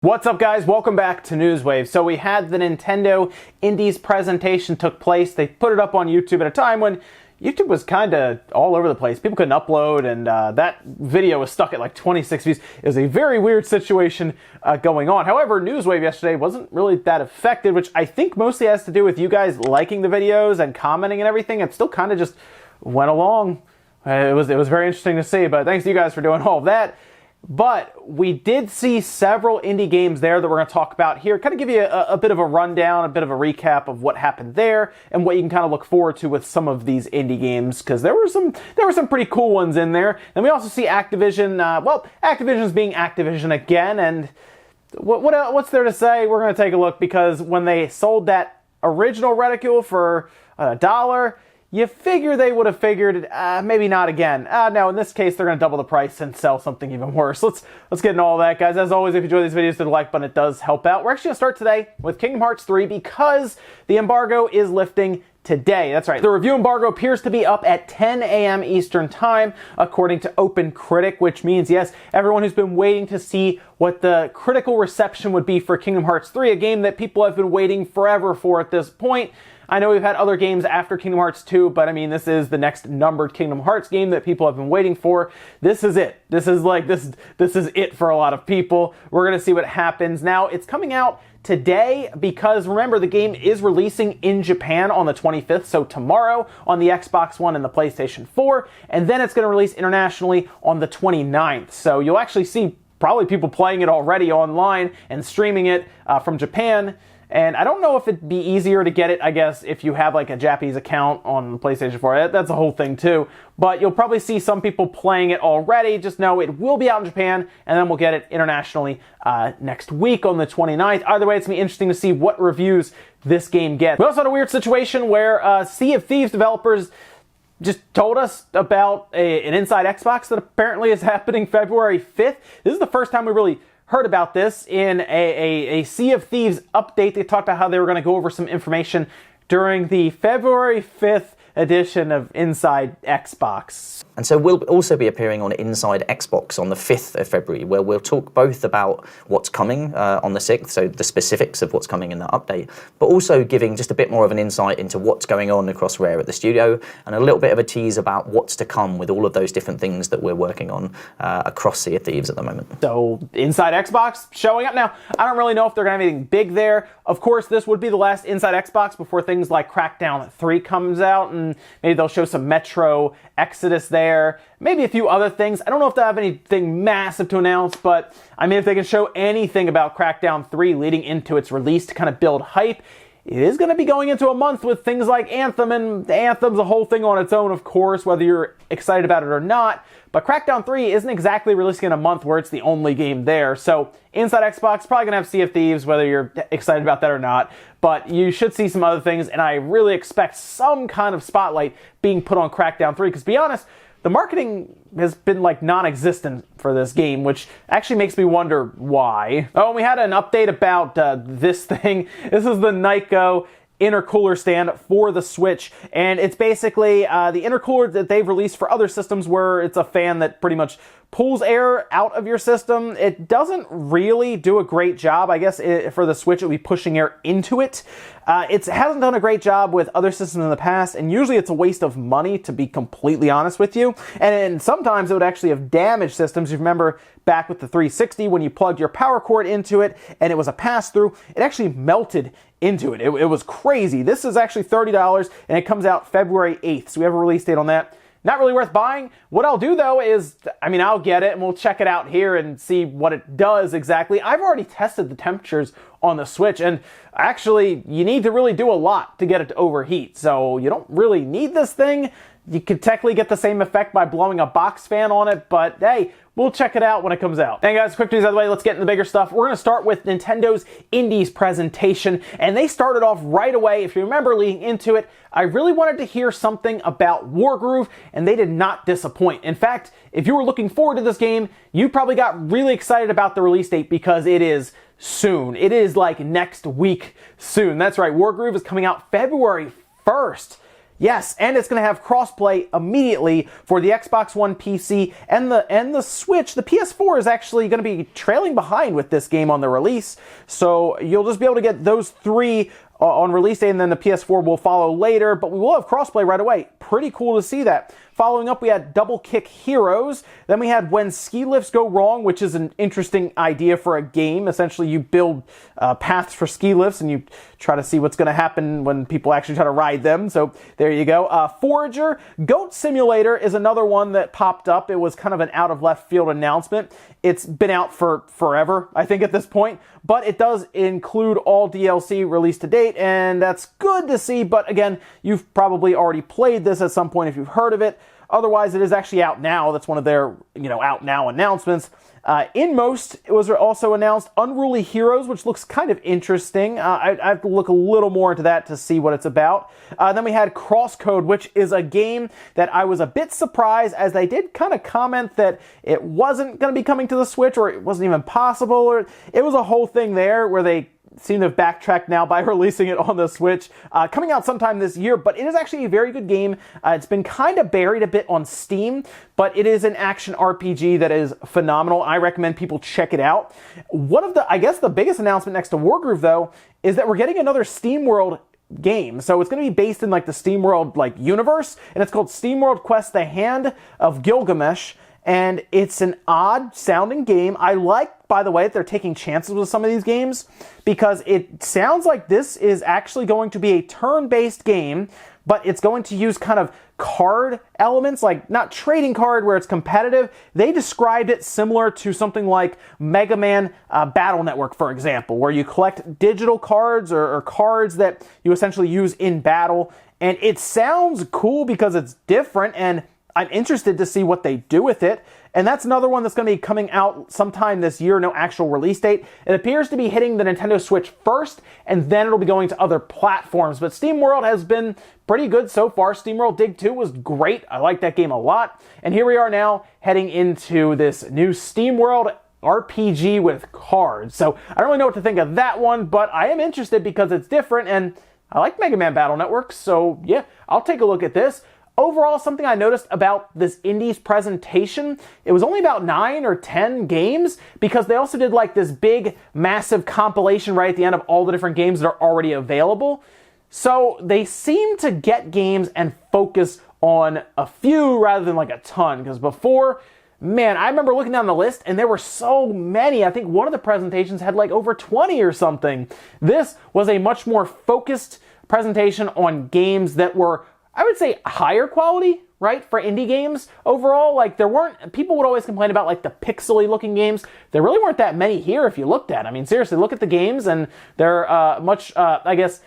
What's up, guys? Welcome back to Newswave. So we had the Nintendo Indies presentation took place. They put it up on YouTube at a time when YouTube was kind of all over the place. People couldn't upload, and that video was stuck at like 26 views. It was a very weird situation going on. However, Newswave yesterday wasn't really that affected, which I think mostly has to do with you guys liking the videos and commenting and everything. It still kind of just went along. It was very interesting to see, but thanks to you guys for doing all of that. But we did see several indie games there that we're going to talk about here, kind of give you a bit of a rundown, a bit of a recap of what happened there, and what you can kind of look forward to with some of these indie games, because there were some pretty cool ones in there. And we also see Activision, Activision's being Activision again, and what's there to say? We're going to take a look, because when they sold that original reticule for $1, you figure they would have figured, maybe not again. No, in this case, they're going to double the price and sell something even worse. Let's get into all that, guys. As always, if you enjoy these videos, hit the like button. It does help out. We're actually going to start today with Kingdom Hearts 3 because the embargo is lifting today. That's right. The review embargo appears to be up at 10 a.m. Eastern Time, according to OpenCritic, which means, yes, everyone who's been waiting to see what the critical reception would be for Kingdom Hearts 3, a game that people have been waiting forever for at this point. I know we've had other games after Kingdom Hearts 2, but I mean, this is the next numbered Kingdom Hearts game that people have been waiting for. This is it. This is it for a lot of people. We're going to see what happens. Now, it's coming out today because, remember, the game is releasing in Japan on the 25th, so tomorrow on the Xbox One and the PlayStation 4, and then it's going to release internationally on the 29th. So you'll actually see probably people playing it already online and streaming it from Japan. And I don't know if it'd be easier to get it, I guess, if you have like a Japanese account on PlayStation 4. That's a whole thing too. But you'll probably see some people playing it already. Just know it will be out in Japan, and then we'll get it internationally next week on the 29th. Either way, it's going to be interesting to see what reviews this game gets. We also had a weird situation where Sea of Thieves developers just told us about an Inside Xbox that apparently is happening February 5th. This is the first time we really heard about this in a Sea of Thieves update. They talked about how they were going to go over some information during the February 5th edition of Inside Xbox. And so we'll also be appearing on Inside Xbox on the 5th of February, where we'll talk both about what's coming on the 6th, so the specifics of what's coming in that update, but also giving just a bit more of an insight into what's going on across Rare at the studio, and a little bit of a tease about what's to come with all of those different things that we're working on across Sea of Thieves at the moment. So Inside Xbox showing up. Now, I don't really know if they're going to have anything big there. Of course, this would be the last Inside Xbox before things like Crackdown 3 comes out, and maybe they'll show some Metro Exodus there, maybe a few other things. I don't know if they'll have anything massive to announce, but I mean, if they can show anything about Crackdown 3 leading into its release to kind of build hype, it is going to be going into a month with things like Anthem, and Anthem's a whole thing on its own, of course, whether you're excited about it or not. But Crackdown 3 isn't exactly releasing in a month where it's the only game there. So Inside Xbox, probably going to have Sea of Thieves, whether you're excited about that or not. But you should see some other things, and I really expect some kind of spotlight being put on Crackdown 3. Because to be honest, the marketing has been like non-existent for this game, which actually makes me wonder why. Oh, and we had an update about this thing. This is the Nyko intercooler stand for the Switch, and it's basically the intercooler that they've released for other systems, where it's a fan that pretty much pulls air out of your system. It doesn't really do a great job. I guess for the Switch, it would be pushing air into it. It hasn't done a great job with other systems in the past, and usually it's a waste of money, to be completely honest with you. And sometimes it would actually have damaged systems. You remember back with the 360 when you plugged your power cord into it and it was a pass-through, it actually melted into it. It was crazy. This is actually $30, and it comes out February 8th, so we have a release date on that. Not really worth buying. What I'll do, though, is, I mean, I'll get it, and we'll check it out here and see what it does exactly. I've already tested the temperatures on the Switch, and actually, you need to really do a lot to get it to overheat, so you don't really need this thing. You could technically get the same effect by blowing a box fan on it, but hey, we'll check it out when it comes out. And guys, quick news out of the way, let's get into the bigger stuff. We're going to start with Nintendo's Indies presentation, and they started off right away. If you remember leading into it, I really wanted to hear something about Wargroove, and they did not disappoint. In fact, if you were looking forward to this game, you probably got really excited about the release date, because it is soon. It is like next week soon. That's right, Wargroove is coming out February 1st. Yes, and it's going to have crossplay immediately for the Xbox One, PC, and the Switch. The PS4 is actually going to be trailing behind with this game on the release, so you'll just be able to get those three on release day, and then the PS4 will follow later, but we will have crossplay right away. Pretty cool to see that. Following up, we had Double Kick Heroes. Then we had When Ski Lifts Go Wrong, which is an interesting idea for a game. Essentially, you build paths for ski lifts, and you try to see what's going to happen when people actually try to ride them. So there you go. Forager. Goat Simulator is another one that popped up. It was kind of an out-of-left-field announcement. It's been out for forever, I think, at this point. But it does include all DLC released to date, and that's good to see. But again, you've probably already played this at some point if you've heard of it. Otherwise, it is actually out now. That's one of their, out now announcements. Inmost was also announced. Unruly Heroes, which looks kind of interesting. I have to look a little more into that to see what it's about. Then we had Crosscode, which is a game that I was a bit surprised, as they did kind of comment that it wasn't going to be coming to the Switch, or it wasn't even possible, or it was a whole thing there where they seem to have backtracked now by releasing it on the Switch, coming out sometime this year, but it is actually a very good game. It's been kind of buried a bit on Steam, but it is an action RPG that is phenomenal. I recommend people check it out. One of the biggest announcement next to Wargroove, though, is that we're getting another SteamWorld game. So it's going to be based in the SteamWorld universe, and it's called SteamWorld Quest: The Hand of Gilgamesh. And it's an odd sounding game. I like, by the way, that they're taking chances with some of these games, because it sounds like this is actually going to be a turn-based game, but it's going to use kind of card elements, like not trading card where it's competitive. They described it similar to something like Mega Man Battle Network, for example, where you collect digital cards or cards that you essentially use in battle. And it sounds cool because it's different, and I'm interested to see what they do with it. And that's another one that's going to be coming out sometime this year, no actual release date. It appears to be hitting the Nintendo Switch first, and then it'll be going to other platforms. But SteamWorld has been pretty good so far. SteamWorld Dig 2 was great. I like that game a lot. And here we are now heading into this new SteamWorld RPG with cards. So I don't really know what to think of that one, but I am interested because it's different, and I like Mega Man Battle Network. So yeah, I'll take a look at this. Overall, something I noticed about this Indies presentation, it was only about 9 or 10 games, because they also did this big, massive compilation right at the end of all the different games that are already available. So they seem to get games and focus on a few rather than a ton, because before, man, I remember looking down the list and there were so many. I think one of the presentations had over 20 or something. This was a much more focused presentation on games that were, I would say, higher quality, right, for indie games overall. There weren't, people would always complain about the pixely looking games. There really weren't that many here if you looked at. I mean, seriously, look at the games, and they're much, I guess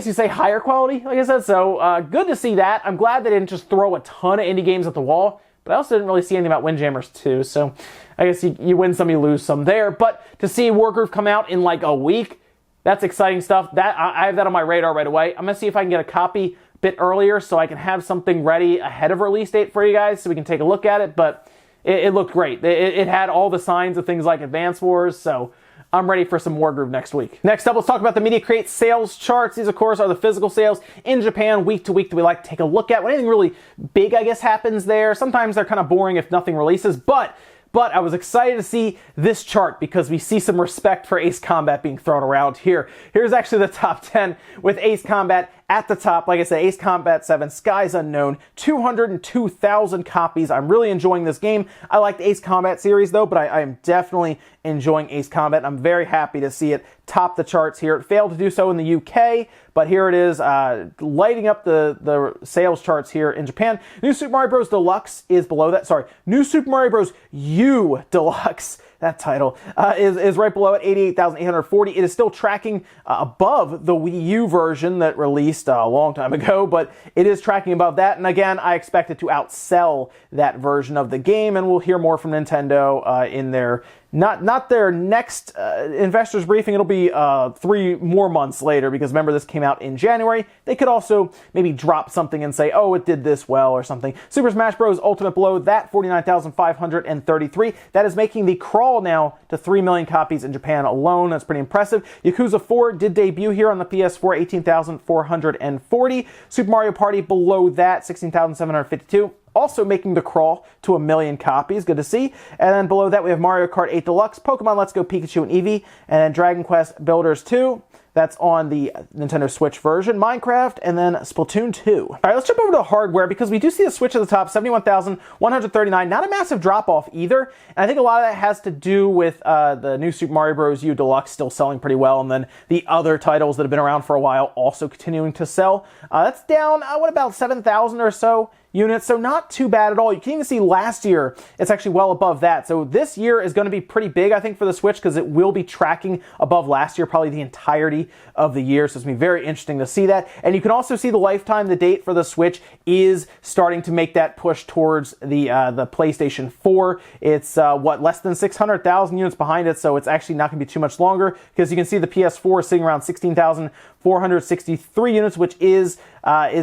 you say higher quality, like I said. So good to see that. I'm glad they didn't just throw a ton of indie games at the wall, but I also didn't really see anything about Windjammers 2. So I guess you win some, you lose some there. But to see Wargroove come out in a week, that's exciting stuff. That I have that on my radar right away. I'm gonna see if I can get a copy bit earlier so I can have something ready ahead of release date for you guys so we can take a look at it. But it looked great. It had all the signs of things like Advance Wars, so I'm ready for some Wargroove next week. Next up, let's talk about the Media Create sales charts. These, of course, are the physical sales in Japan week to week that we like to take a look at. When anything really big, I guess, happens there. Sometimes they're kind of boring if nothing releases, but I was excited to see this chart because we see some respect for Ace Combat being thrown around here. Here's actually the top 10 with Ace Combat at the top. Like I said, Ace Combat 7, Skies Unknown, 202,000 copies. I'm really enjoying this game. I like the Ace Combat series though, but I am definitely enjoying Ace Combat. I'm very happy to see it top the charts here. It failed to do so in the UK, but here it is, lighting up the sales charts here in Japan. New Super Mario Bros. Deluxe is below that. Sorry, New Super Mario Bros. U Deluxe, that title, is right below it, 88,840. It is still tracking above the Wii U version that released a long time ago, but it is tracking above that. And again, I expect it to outsell that version of the game, and we'll hear more from Nintendo in their not their next investors briefing. It'll be 3 more months later, because remember, this came out in January. They could also maybe drop something and say, oh, it did this well or something. Super Smash Bros. Ultimate Below that, 49,533. That is making the crawl now to 3 million copies in Japan alone. That's pretty impressive. Yakuza 4 did debut here on the PS4, 18,440. Super Mario Party below that, 16,752. Also making the crawl to 1 million copies. Good to see. And then below that, we have Mario Kart 8 Deluxe, Pokemon Let's Go Pikachu and Eevee, and then Dragon Quest Builders 2. That's on the Nintendo Switch version, Minecraft, and then Splatoon 2. All right, let's jump over to hardware, because we do see the Switch at the top, 71,139. Not a massive drop-off either. And I think a lot of that has to do with the new Super Mario Bros. U Deluxe still selling pretty well, and then the other titles that have been around for a while also continuing to sell. That's down, what, about 7,000 or so units, so not too bad at all. You can even see last year, it's actually well above that. So this year is going to be pretty big, I think, for the Switch, because it will be tracking above last year, probably the entirety of the year. So it's going to be very interesting to see that. And you can also see the lifetime, the date for the Switch is starting to make that push towards the PlayStation 4. It's, less than 600,000 units behind it, so it's actually not going to be too much longer, because you can see the PS4 sitting around 16,463 units, which is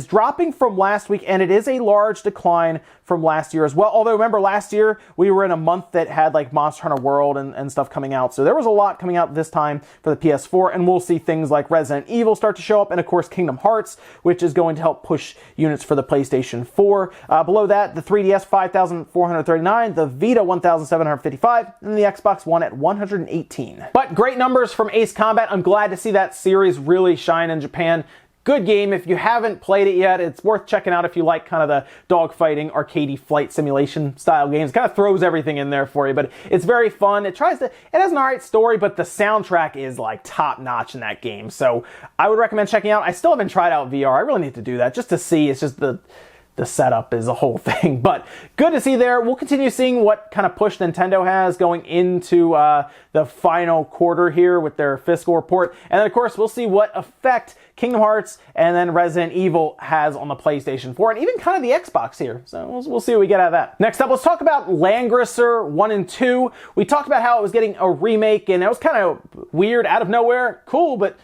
dropping from last week, and it is a large decline from last year as well. Although, remember, last year we were in a month that had like Monster Hunter World and stuff coming out, so there was a lot coming out this time for the PS4, and we'll see things like Resident Evil start to show up, and of course Kingdom Hearts, which is going to help push units for the PlayStation 4. Below that, the 3DS 5,439, the Vita 1,755, and the Xbox One at 118. But great numbers from Ace Combat. I'm glad to see that series really shine in Japan. Good game. If you haven't played it yet, it's worth checking out if you like kind of the dogfighting, arcadey flight simulation style games. It kind of throws everything in there for you, but it's very fun. It has an alright story, but the soundtrack is like top notch in that game. So I would recommend checking out. I still haven't tried out VR. I really need to do that just to see. It's just the setup is a whole thing, but good to see there. We'll continue seeing what kind of push Nintendo has going into the final quarter here with their fiscal report. And then, of course, we'll see what effect Kingdom Hearts and then Resident Evil has on the PlayStation 4 and even kind of the Xbox here. So we'll see what we get out of that. Next up, let's talk about LAN Grocer 1 and 2. We talked about how it was getting a remake, and it was kind of weird, out of nowhere. Cool, but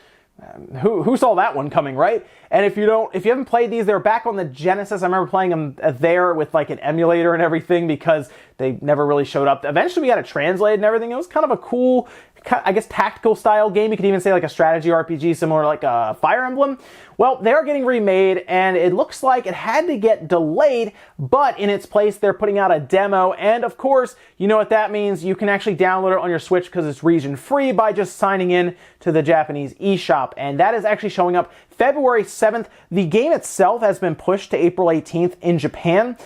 who saw that one coming, right? And if you haven't played these, they were back on the Genesis. I remember playing them there with like an emulator and everything, because they never really showed up. Eventually we got it translated and everything. It was kind of a cool, I guess, tactical style game. You could even say like a strategy RPG, similar to like a Fire Emblem. Well, they're getting remade, and it looks like it had to get delayed, but in its place, they're putting out a demo. And of course, you know what that means. You can actually download it on your Switch because it's region free by just signing in to the Japanese eShop. And that is actually showing up February 7th. The game itself has been pushed to April 18th in Japan,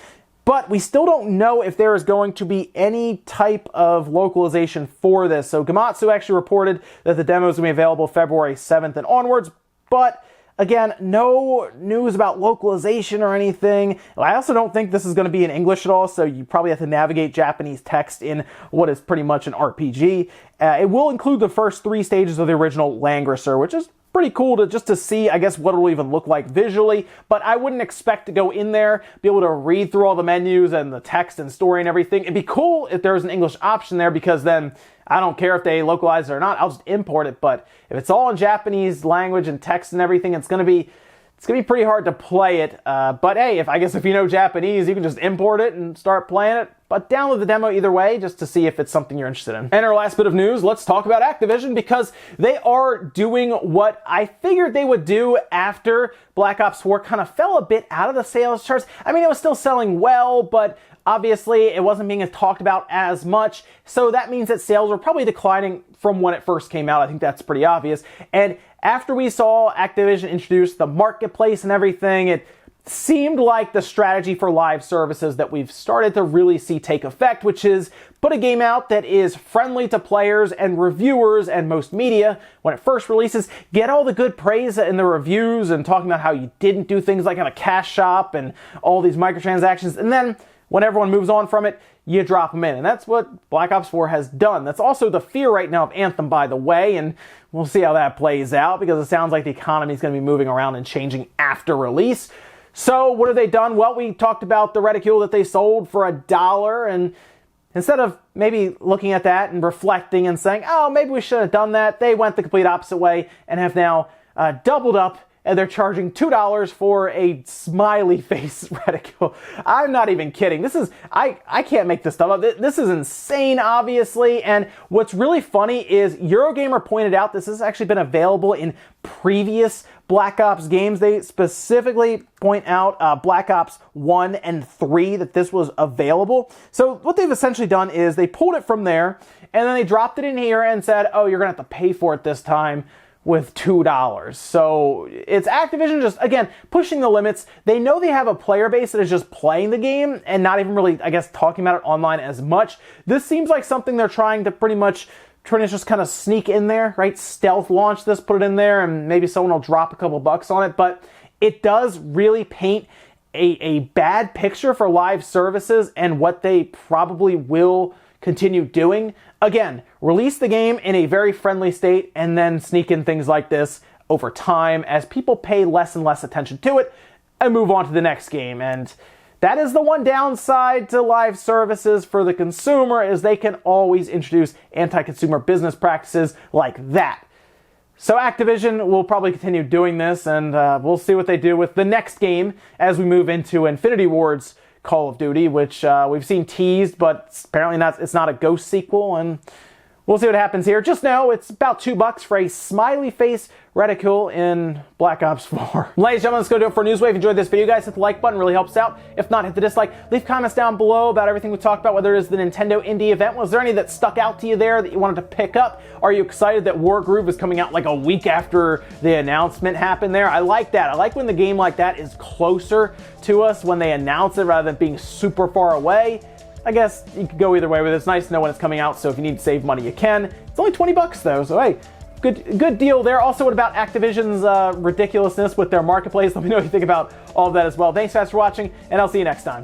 but we still don't know if there is going to be any type of localization for this. So Gamatsu actually reported that the demo is going to be available February 7th and onwards, but again, no news about localization or anything. I also don't think this is going to be in English at all, so you probably have to navigate Japanese text in what is pretty much an RPG. It will include the first 3 stages of the original LAN Grocer, which is pretty cool to see, I guess, what it'll even look like visually, but I wouldn't expect to go in there, be able to read through all the menus and the text and story and everything. It'd be cool if there was an English option there, because then I don't care if they localize it or not, I'll just import it. But if it's all in Japanese language and text and everything, it's gonna be pretty hard to play it. But hey, if you know Japanese, you can just import it and start playing it. But download the demo either way, just to see if it's something you're interested in. And our last bit of news, let's talk about Activision, because they are doing what I figured they would do after Black Ops 4 kind of fell a bit out of the sales charts. I mean, it was still selling well, but obviously it wasn't being talked about as much. So that means that sales were probably declining from when it first came out. I think that's pretty obvious. And after we saw Activision introduce the marketplace and everything, it seemed like the strategy for live services that we've started to really see take effect, which is put a game out that is friendly to players and reviewers and most media when it first releases, get all the good praise in the reviews and talking about how you didn't do things like have a cash shop and all these microtransactions, and then when everyone moves on from it, you drop them in. And that's what Black Ops 4 has done. That's also the fear right now of Anthem, by the way, and we'll see how that plays out, because it sounds like the economy is going to be moving around and changing after release. So what have they done? Well, we talked about the reticule that they sold for $1, and instead of maybe looking at that and reflecting and saying, oh, maybe we should have done that, they went the complete opposite way and have now doubled up, and they're charging $2 for a smiley face reticule. I'm not even kidding. This is, I can't make this stuff up. This is insane, obviously, and what's really funny is Eurogamer pointed out this has actually been available in previous Black Ops games. They specifically point out Black Ops 1 and 3 that this was available. So what they've essentially done is they pulled it from there, and then they dropped it in here and said, oh, you're gonna have to pay for it this time with $2. So it's Activision just, again, pushing the limits. They know they have a player base that is just playing the game and not even really, I guess, talking about it online as much. This seems like something they're trying to just kind of sneak in there, right? Stealth launch this, put it in there, and maybe someone will drop a couple bucks on it. But it does really paint a bad picture for live services and what they probably will continue doing. Again, release the game in a very friendly state and then sneak in things like this over time as people pay less and less attention to it and move on to the next game. And that is the one downside to live services for the consumer, is they can always introduce anti-consumer business practices like that. So Activision will probably continue doing this, and we'll see what they do with the next game as we move into Infinity Ward's Call of Duty, which we've seen teased, but apparently it's not a Ghost sequel, and we'll see what happens here. Just know it's about $2 for a smiley face reticule in Black Ops 4. Ladies and gentlemen, let's go do it for Newswave. Enjoyed this video, guys. Hit the like button, really helps out. If not, hit the dislike. Leave comments down below about everything we talked about, whether it is the Nintendo Indie event. Was there any that stuck out to you there that you wanted to pick up? Are you excited that Wargroove is coming out like a week after the announcement happened there? I like that. I like when the game like that is closer to us when they announce it rather than being super far away. I guess you could go either way, but it's nice to know when it's coming out, so if you need to save money, you can. It's only $20 though, so hey, good deal there. Also, what about Activision's ridiculousness with their marketplace? Let me know what you think about all of that as well. Thanks guys for watching, and I'll see you next time.